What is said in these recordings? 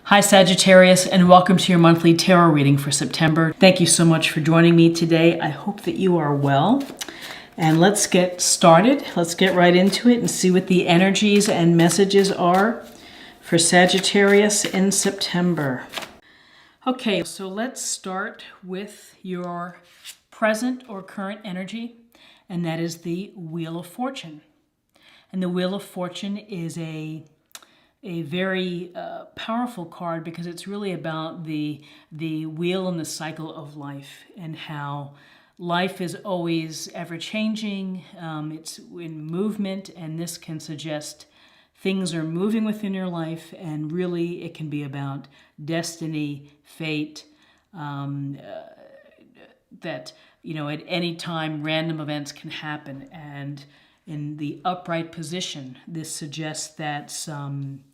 Hi Sagittarius, and welcome to your monthly tarot reading for September. Thank you so much for joining me today. I hope that you are well. And let's get started. Let's get right into it and see what the energies and messages are for Sagittarius in September. Okay, so let's start with your present or current energy, and that is the Wheel of Fortune. And the Wheel of Fortune is a very powerful card because it's really about the wheel and the cycle of life and how life is always ever changing. It's in movement, and this can suggest things are moving within your life, and really it can be about destiny, fate, that, at any time random events can happen. And in the upright position, this suggests that some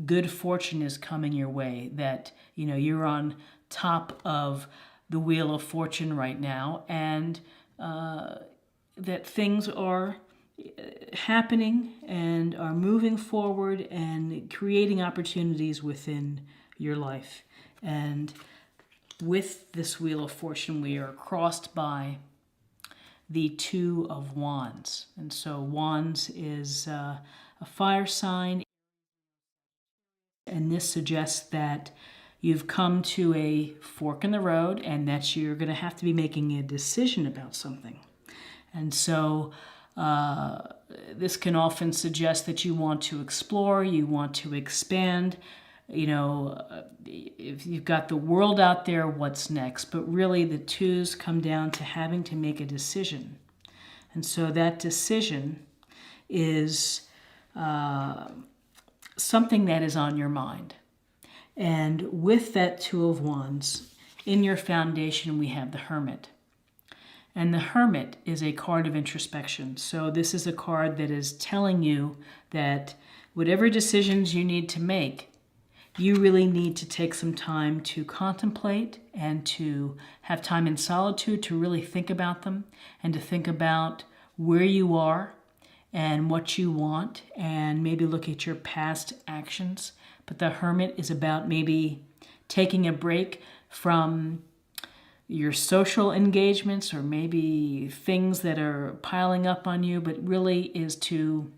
good fortune is coming your way, that you're on top of the Wheel of Fortune right now, and that things are happening and are moving forward and creating opportunities within your life. And with this Wheel of Fortune, we are crossed by the Two of Wands. And so Wands is a fire sign. And this suggests that you've come to a fork in the road and that you're going to have to be making a decision about something. And so this can often suggest that you want to explore, you want to expand. If you've got the world out there, what's next? But really the twos come down to having to make a decision. And so that decision is something that is on your mind. And with that Two of Wands, in your foundation, we have the Hermit. And the Hermit is a card of introspection. So this is a card that is telling you that whatever decisions you need to make, you really need to take some time to contemplate and to have time in solitude to really think about them and to think about where you are and what you want, and maybe look at your past actions. But the Hermit is about maybe taking a break from your social engagements or maybe things that are piling up on you, but really is to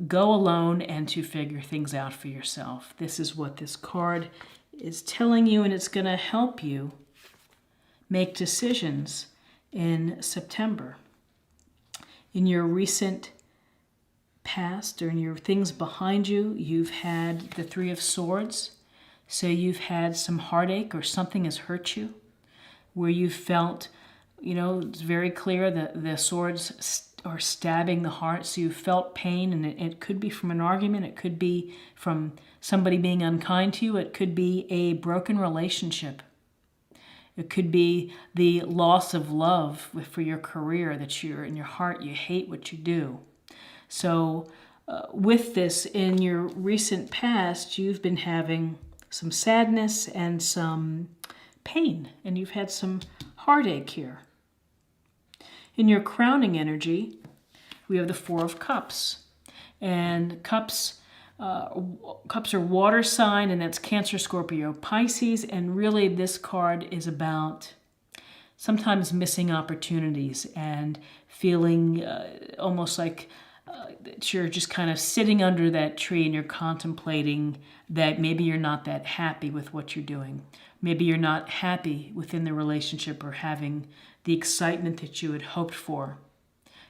go alone and to figure things out for yourself. This is what this card is telling you, and it's going to help you make decisions in September. In your recent past or in your things behind you, you've had the Three of Swords. So you've had some heartache or something has hurt you where you felt, it's very clear that the swords are stabbing the heart. So you felt pain, and it could be from an argument. It could be from somebody being unkind to you. It could be a broken relationship. It could be the loss of love for your career, that you're in your heart, you hate what you do. So with this, in your recent past, you've been having some sadness and some pain, and you've had some heartache here. In your crowning energy, we have the Four of Cups. And cups are water sign, and that's Cancer, Scorpio, Pisces. And really this card is about sometimes missing opportunities and feeling almost like that you're just kind of sitting under that tree and you're contemplating that maybe you're not that happy with what you're doing. Maybe you're not happy within the relationship or having the excitement that you had hoped for.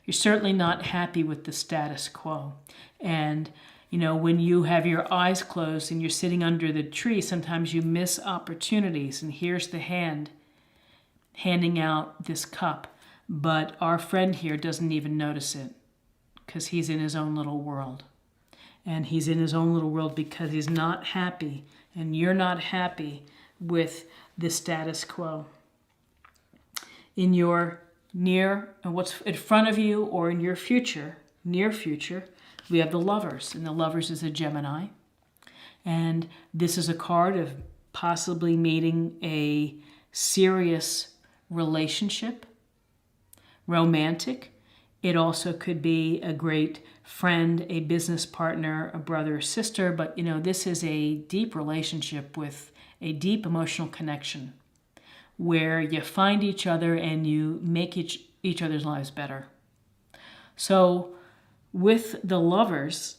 You're certainly not happy with the status quo. And when you have your eyes closed and you're sitting under the tree, sometimes you miss opportunities. And here's the hand handing out this cup. But our friend here doesn't even notice it because he's in his own little world. And he's in his own little world because he's not happy. And you're not happy with the status quo. In your what's in front of you or in your future, near future, we have the Lovers, and the Lovers is a Gemini. And this is a card of possibly meeting a serious relationship, romantic, It also could be a great friend, a business partner, a brother or sister, but this is a deep relationship with a deep emotional connection where you find each other and you make each other's lives better. So with the Lovers,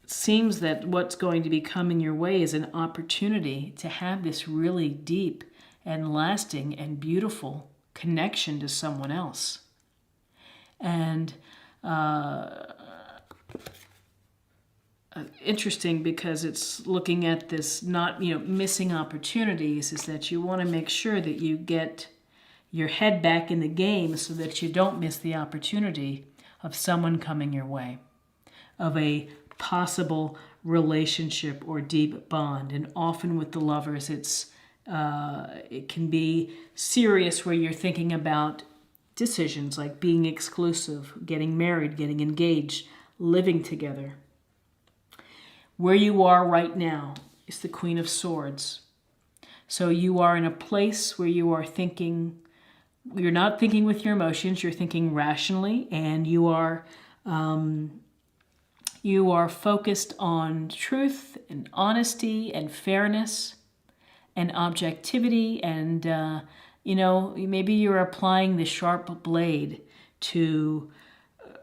it seems that what's going to be coming your way is an opportunity to have this really deep and lasting and beautiful connection to someone else. And interesting, because it's looking at this not missing opportunities, is that you want to make sure that you get your head back in the game so that you don't miss the opportunity of someone coming your way, of a possible relationship or deep bond. And often with the Lovers, it can be serious, where you're thinking about decisions like being exclusive, getting married, getting engaged, living together. Where you are right now is the Queen of Swords. So you are in a place where you are thinking, you're not thinking with your emotions, you're thinking rationally, and you are focused on truth and honesty and fairness and objectivity, and maybe you're applying the sharp blade to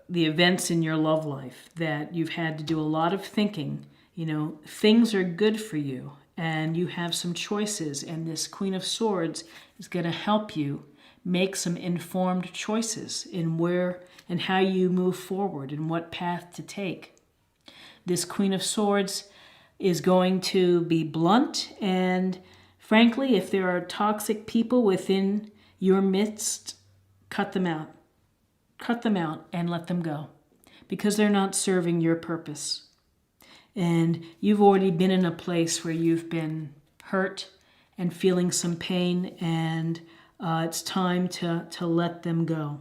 the events in your love life that you've had to do a lot of thinking. Things are good for you and you have some choices, and this Queen of Swords is going to help you make some informed choices in where and how you move forward and what path to take. This Queen of Swords is going to be blunt, and frankly, if there are toxic people within your midst, cut them out. Cut them out and let them go, because they're not serving your purpose. And you've already been in a place where you've been hurt and feeling some pain, and it's time to let them go.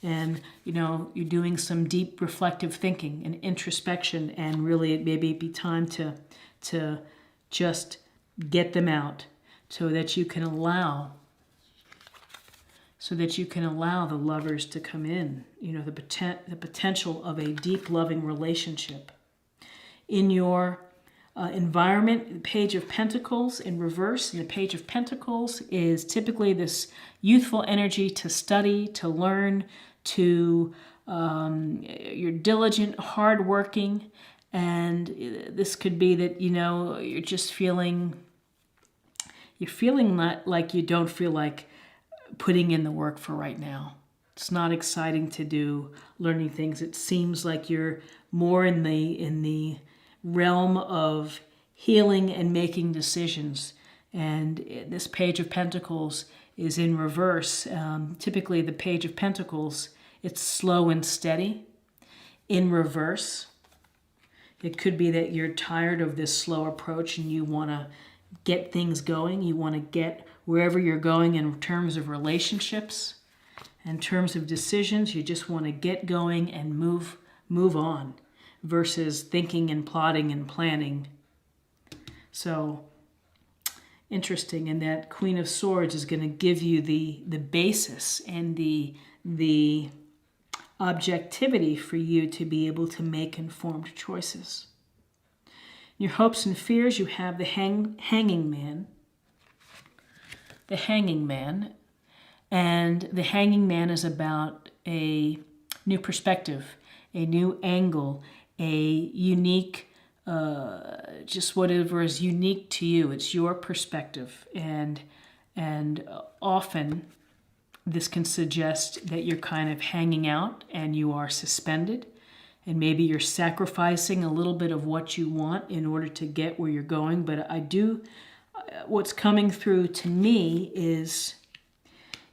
And you're doing some deep reflective thinking and introspection, and really it maybe be time to just get them out so that you can allow the Lovers to come in, the potential of a deep loving relationship. In your environment, the Page of Pentacles in reverse, and the Page of Pentacles is typically this youthful energy to study, to learn, to you're diligent, hardworking, and this could be that you're just feeling like you don't feel like putting in the work for right now. It's not exciting to do learning things. It seems like you're more in the realm of healing and making decisions. And this Page of Pentacles is in reverse. Typically the Page of Pentacles, it's slow and steady. In reverse, it could be that you're tired of this slow approach and you want to get things going. You want to get wherever you're going in terms of relationships, in terms of decisions. You just want to get going and move on, versus thinking and plotting and planning. So interesting, and that Queen of Swords is going to give you the basis and the objectivity for you to be able to make informed choices. In your hopes and fears, you have the hanging man. The hanging man. And the hanging man is about a new perspective, a new angle, a unique, just whatever is unique to you. It's your perspective. And often this can suggest that you're kind of hanging out and you are suspended. And maybe you're sacrificing a little bit of what you want in order to get where you're going. But what's coming through to me is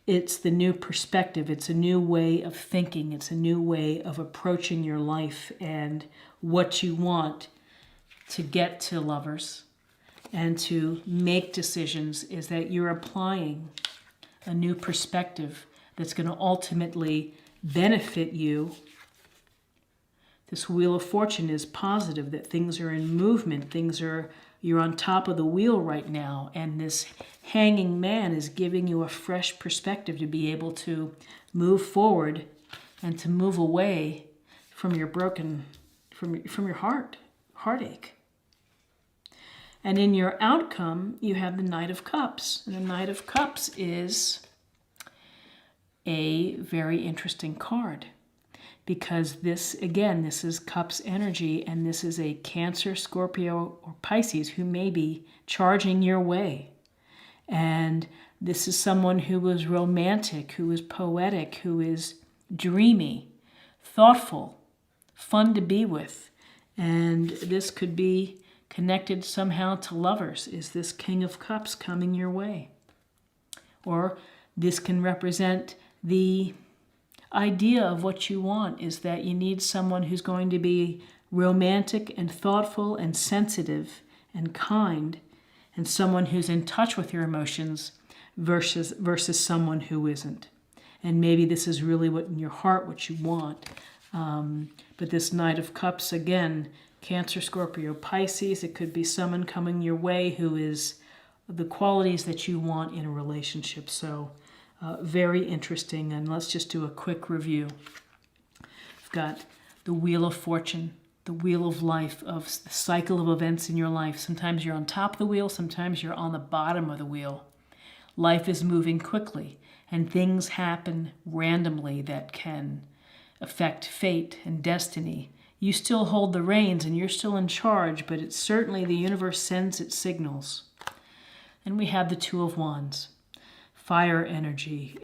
it's the new perspective. It's a new way of thinking. It's a new way of approaching your life and what you want to get to Lovers and to make decisions, is that you're applying a new perspective that's going to ultimately benefit you. This Wheel of Fortune is positive, that things are in movement, you're on top of the wheel right now, and this hanging man is giving you a fresh perspective to be able to move forward and to move away from your from your heartache. And in your outcome, you have the Knight of Cups. And the Knight of Cups is a very interesting card because this is Cups energy, and this is a Cancer, Scorpio, or Pisces who may be charging your way. And this is someone who is romantic, who is poetic, who is dreamy, thoughtful, fun to be with. And this could be connected somehow to lovers. Is this King of Cups coming your way? Or this can represent the idea of what you want, is that you need someone who's going to be romantic and thoughtful and sensitive and kind, and someone who's in touch with your emotions versus someone who isn't. And maybe this is really what in your heart, what you want. But this Knight of Cups, again, Cancer, Scorpio, Pisces, it could be someone coming your way who is the qualities that you want in a relationship. So very interesting. And let's just do a quick review. We've got the Wheel of Fortune, the wheel of life, of the cycle of events in your life. Sometimes you're on top of the wheel, sometimes you're on the bottom of the wheel. Life is moving quickly, and things happen randomly that can affect fate and destiny. You still hold the reins and you're still in charge, but it's certainly the universe sends its signals. And we have the Two of Wands, fire energy,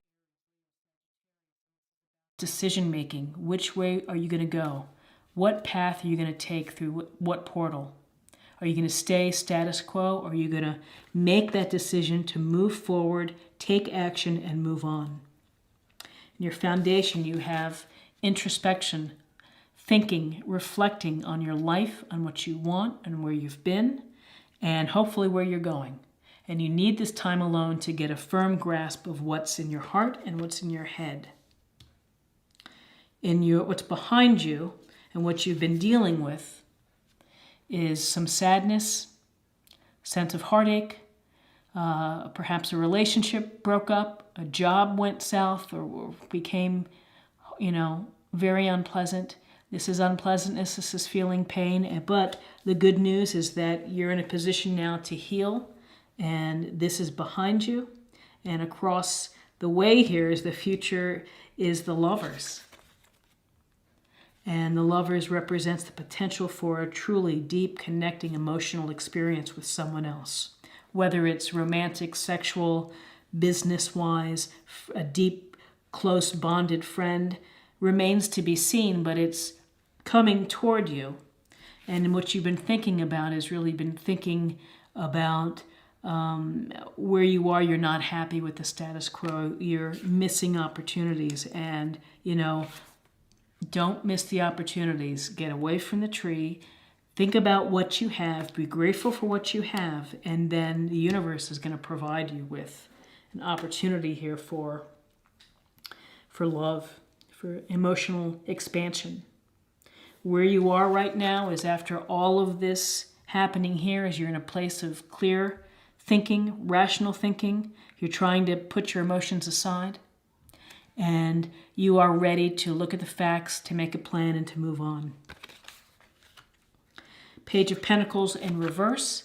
decision making. Which way are you going to go? What path are you going to take through what portal? Are you going to stay status quo, or are you going to make that decision to move forward, take action, and move on? In your foundation, you have introspection, thinking, reflecting on your life, on what you want and where you've been, and hopefully where you're going. And you need this time alone to get a firm grasp of what's in your heart and what's in your head. What's behind you and what you've been dealing with is some sadness, sense of heartache, perhaps a relationship broke up, a job went south or became, very unpleasant. This is unpleasantness, this is feeling pain, but the good news is that you're in a position now to heal, and this is behind you. And across the way here is the future, is the Lovers. And the Lovers represents the potential for a truly deep, connecting, emotional experience with someone else. Whether it's romantic, sexual, business-wise, a deep, close, bonded friend, remains to be seen, but it's coming toward you. And what you've been thinking about is really been thinking about where you are. You're not happy with the status quo. You're missing opportunities. And, don't miss the opportunities. Get away from the tree. Think about what you have. Be grateful for what you have. And then the universe is going to provide you with an opportunity here for love, for emotional expansion. Where you are right now is, after all of this happening here, is you're in a place of clear thinking, rational thinking. You're trying to put your emotions aside. And you are ready to look at the facts, to make a plan, and to move on. Page of Pentacles in reverse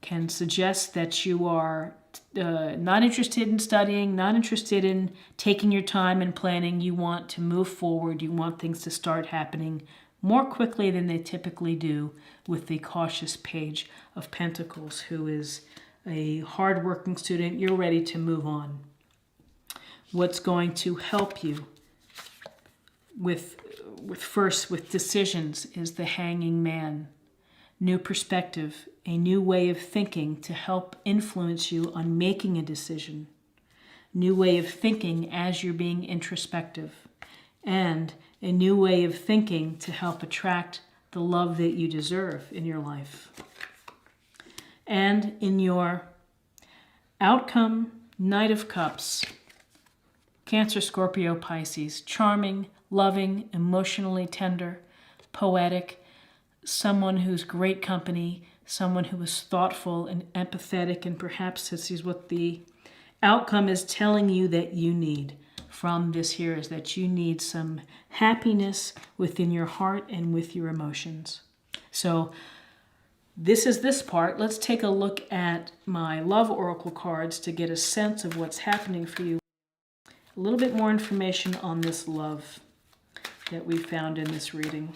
can suggest that you are not interested in studying, not interested in taking your time and planning. You want to move forward. You want things to start happening more quickly than they typically do with the cautious Page of Pentacles, who is a hardworking student. You're ready to move on. What's going to help you with decisions is the Hanging Man. New perspective, a new way of thinking to help influence you on making a decision. New way of thinking as you're being introspective. And a new way of thinking to help attract the love that you deserve in your life. And in your outcome, Knight of Cups, Cancer, Scorpio, Pisces, charming, loving, emotionally tender, poetic, someone who's great company, someone who is thoughtful and empathetic, and perhaps this is what the outcome is telling you that you need. from this here is that you need some happiness within your heart and with your emotions. So this is this part. Let's take a look at my love oracle cards to get a sense of what's happening for you. A little bit more information on this love that we found in this reading.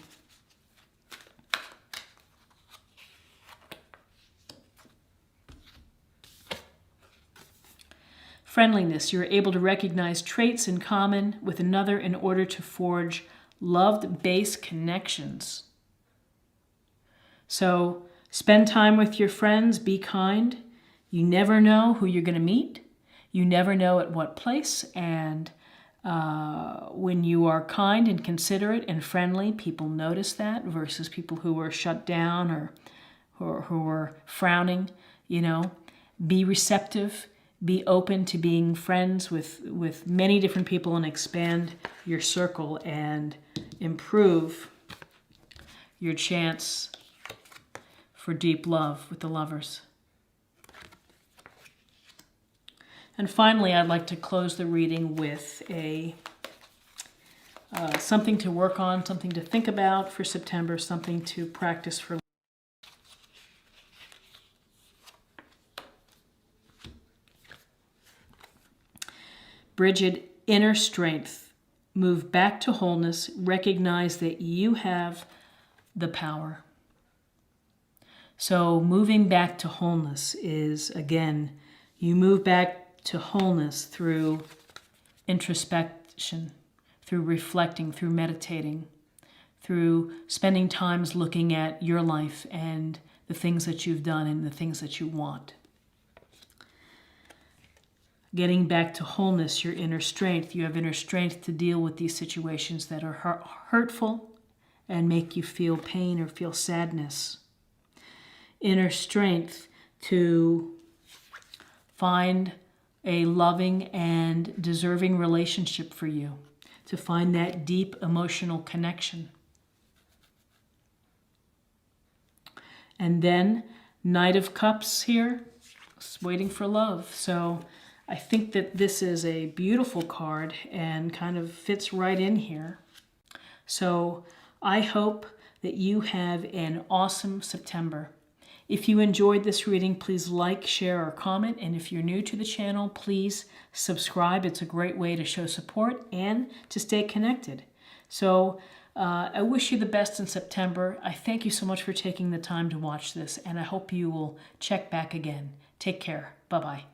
Friendliness. You're able to recognize traits in common with another in order to forge love-based connections. So spend time with your friends. Be kind. You never know who you're going to meet. You never know at what place. And when you are kind and considerate and friendly, people notice that versus people who are shut down or who are frowning. You know, be receptive. Be open to being friends with many different people and expand your circle and improve your chance for deep love with the lovers. And finally, I'd like to close the reading with something to work on, something to think about for September, something to practice for. Bridget, inner strength. Move back to wholeness. Recognize that you have the power. So moving back to wholeness is, again, you move back to wholeness through introspection, through reflecting, through meditating, through spending times looking at your life and the things that you've done and the things that you want. Getting back to wholeness, your inner strength. You have inner strength to deal with these situations that are hurtful and make you feel pain or feel sadness. Inner strength to find a loving and deserving relationship for you, to find that deep emotional connection. And then Knight of Cups here, waiting for love. So I think that this is a beautiful card and kind of fits right in here. So I hope that you have an awesome September. If you enjoyed this reading, please like, share, or comment. And if you're new to the channel, please subscribe. It's a great way to show support and to stay connected. So I wish you the best in September. I thank you so much for taking the time to watch this, and I hope you will check back again. Take care. Bye-bye.